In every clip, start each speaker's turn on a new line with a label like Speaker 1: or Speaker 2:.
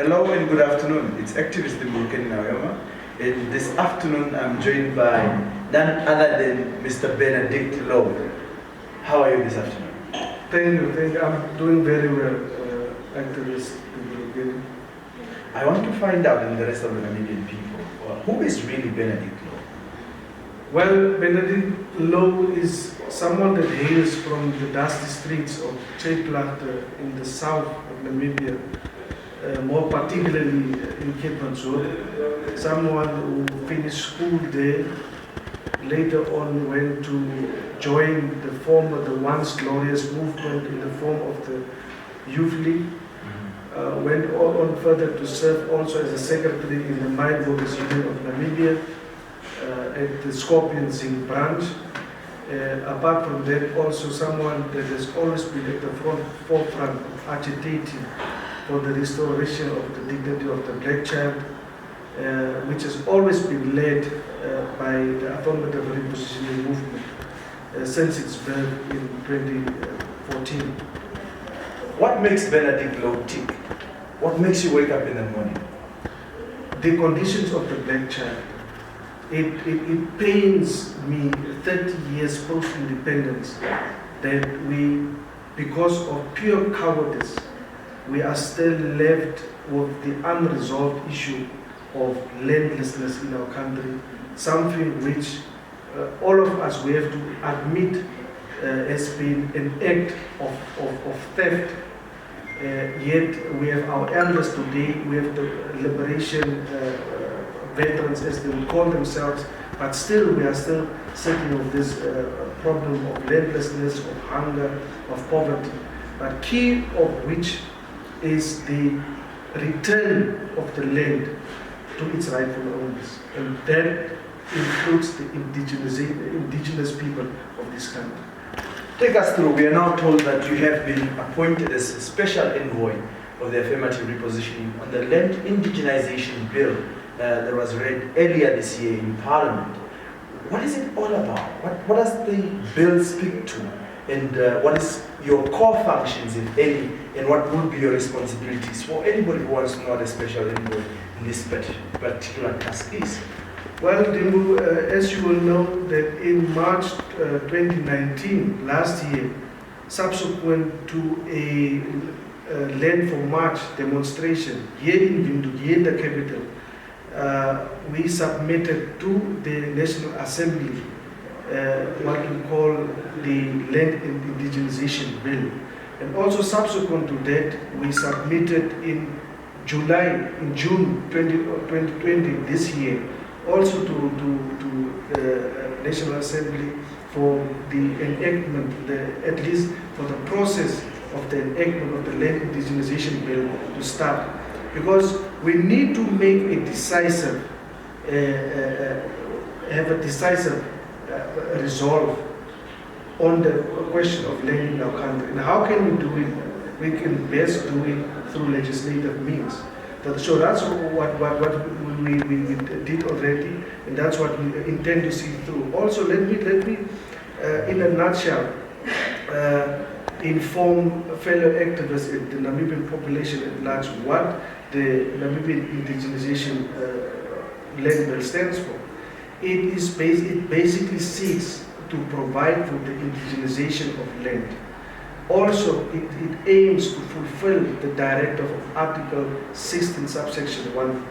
Speaker 1: Hello and good afternoon. It's activist Murken Naoyama. And this afternoon I'm joined by none other than Mr. Benedick Louw. How are you this afternoon?
Speaker 2: Thank you. I'm doing very well, activist Murken.
Speaker 1: I want to find out in the rest of the Namibian people, who is really Benedick Louw?
Speaker 2: Well, Benedick Louw is someone that hails from the dusty streets of Chaiplatte in the south of Namibia, more particularly in Cape Town. Someone who finished school there, later on went to join the once glorious movement in the form of the Youth League, went on further to serve also as a secretary in the Mine Workers Union of Namibia, at the Scorpion Zinc branch. Apart from that, also someone that has always been at the forefront of agitating for the restoration of the dignity of the black child, which has always been led by the affirmative repositioning movement since its birth in 2014.
Speaker 1: What makes Benedick Louw tick? What makes you wake up in the morning?
Speaker 2: The conditions of the black child. It pains me 30 years post-independence that we, because of pure cowardice, we are still left with the unresolved issue of landlessness in our country, something which all of us, we have to admit, has been an act of theft. Yet we have our elders today, we have the liberation veterans, as they would call themselves, but still we are still sitting with this problem of landlessness, of hunger, of poverty, but key of which is the return of the land to its rightful owners, and that includes the indigenous people of this country.
Speaker 1: Take us through. We are now told that you have been appointed as a special envoy of the affirmative repositioning on the land indigenization bill that was read earlier this year in Parliament. What is it all about? What does the bill speak to? And what is your core functions, if any, and what will be your responsibilities for anybody who wants to know what a special envoy in this particular task is?
Speaker 2: Well, Dimbu, as you will know, that in March 2019, last year, subsequent to a Land for March demonstration here in Windhoek, here in the capital, we submitted to the National Assembly what we call the Land Indigenization Bill. And also subsequent to that, we submitted in June 2020, this year, also to the National Assembly for the enactment, at least for the process of the enactment of the Land Indigenization Bill to start. Because we need to make a decisive, have a decisive resolve on the question of land in our country. And how can we do it? We can best do it through legislative means. So that's what we did already, and that's what we intend to see through. Also, let me in a nutshell, inform fellow activists in the Namibian population at large what the Namibian Indigenization Land Bill stands for. It basically seeks to provide for the indigenization of land. Also, it aims to fulfill the directive of Article 16, subsection 1,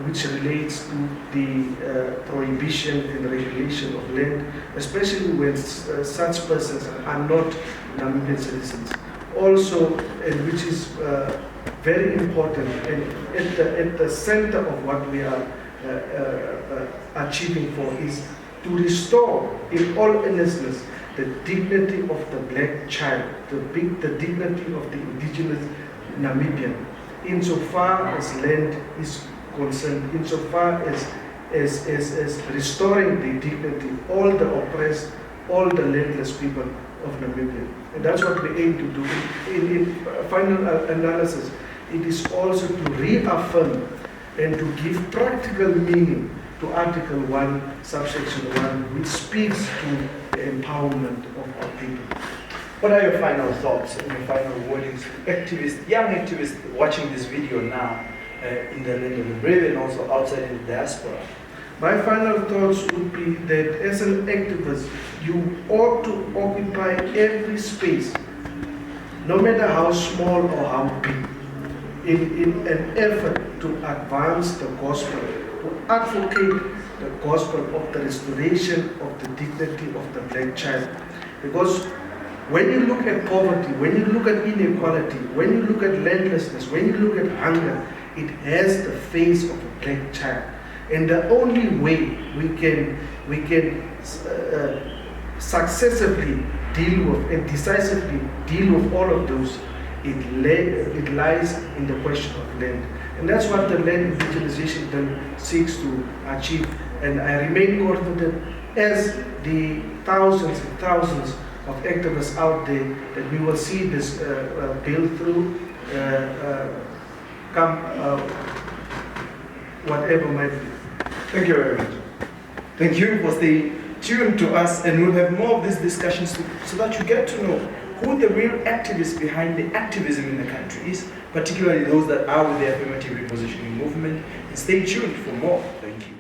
Speaker 2: which relates to the prohibition and regulation of land, especially when such persons are not Namibian citizens. Also, and which is very important, and at the center of what we are achieving for is to restore, in all earnestness, the dignity of the black child, the dignity of the indigenous Namibian, insofar as land is concerned, insofar as restoring the dignity, all the oppressed, all the landless people of Namibia. And that's what we aim to do. In final analysis, it is also to reaffirm and to give practical meaning to Article 1, subsection 1, which speaks to the empowerment of our people.
Speaker 1: What are your final thoughts and your final wordings to activists, young activists watching this video now in the land of the brave and also outside in the diaspora?
Speaker 2: My final thoughts would be that as an activist, you ought to occupy every space, no matter how small or how big, in an effort to advance the gospel, to advocate the gospel of the restoration of the dignity of the black child. Because when you look at poverty, when you look at inequality, when you look at landlessness, when you look at hunger, it has the face of a black child. And the only way we can successively deal with and decisively deal with all of those, it lies in the question of land. And that's what the land indigenization bill seeks to achieve. And I remain confident, as the thousands and thousands of activists out there, that we will see this bill through, come whatever might be.
Speaker 1: Thank you very much. Thank you for staying tuned to us, and we'll have more of these discussions so that you get to know who the real activists behind the activism in the country is, particularly those that are with the affirmative repositioning movement. And stay tuned for more. Thank you.